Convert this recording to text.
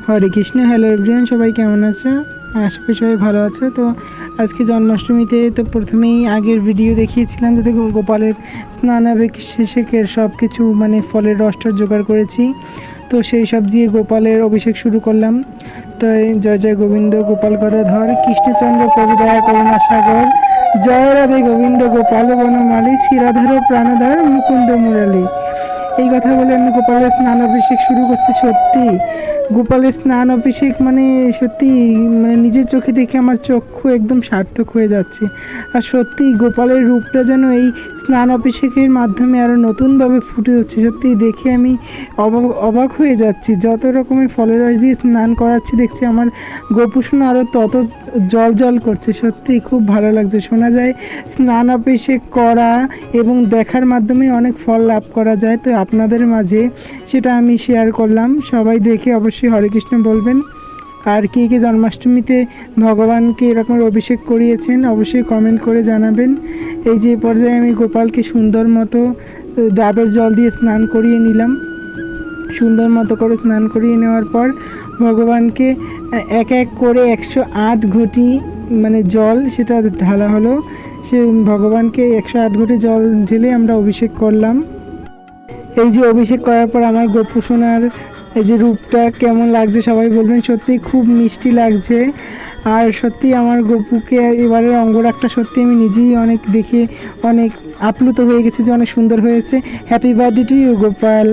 হরে Krishna. Hello everyone, সবাই কেমন আছো? আশা করি সবাই ভালো আছো। তো আজকে জন্মাষ্টমীতে তো প্রথমেই আগের ভিডিও দেখিয়েছিলাম যে দেখুন গোপালের স্নানাভিষেকের সব কিছু মানে ফলের রসটা জোগাড় করেছি। তো সেই সব দিয়ে গোপালের অভিষেক শুরু করলাম। তো জয় জয় গোবিন্দ গোপাল গদাধর কৃষ্ণচন্দ্র কবিদয়া করুণা সাগর, জয় রাধে গোবিন্দ গোপাল বনমালী শ্রীরাধার প্রাণধর মুকুন্দ মুরালী। এই কথা বলে আমি গোপালের স্নান অভিষেক শুরু করছি। সত্যি গোপালের স্নান অভিষেক মানে সত্যি মানে নিজের চোখে দেখে আমার চক্ষু একদম সার্থক হয়ে যাচ্ছে। আর সত্যি গোপালের রূপটা যেন এই স্নান অভিষেকের মাধ্যমে আরও নতুনভাবে ফুটে উঠছে। সত্যি দেখে আমি অবাক হয়ে যাচ্ছি। যত রকমের ফলের রস দিয়ে স্নান করাচ্ছি দেখছি আমার গোপুসোনা আরও তত জল জল করছে। সত্যি খুব ভালো লাগছে। শোনা যায় স্নান অভিষেক করা এবং দেখার মাধ্যমে অনেক ফল লাভ করা যায়। তো আপনাদের মাঝে সেটা আমি শেয়ার করলাম। সবাই দেখে অবশ্যই হরে কৃষ্ণ বলবেন। আর কে কে জন্মাষ্টমীতে ভগবানকে এরকম অভিষেক করিয়েছেন অবশ্যই কমেন্ট করে জানাবেন। এই যে পর্যায়ে আমি গোপালকে সুন্দর মতো ডাবের জল দিয়ে স্নান করিয়ে নিলাম। সুন্দর মতো করে স্নান করিয়ে নেওয়ার পর ভগবানকে এক এক করে 108 ঘটি মানে জল সেটা ঢালা হলো। সে ভগবানকে 108 ঘটি জল ঢেলে আমরা অভিষেক করলাম। এই যে অভিষেক করার পর আমার গোপুসোনার এই যে রূপটা কেমন লাগছে সবাই বলবেন। সত্যি খুব মিষ্টি লাগছে। আর সত্যি আমার গপুকে এবারের অঙ্গরাগটা সত্যি আমি নিজেই অনেক দেখে অনেক আপ্লুত হয়ে গেছি যে অনেক সুন্দর হয়েছে। Happy birthday to you Gopal.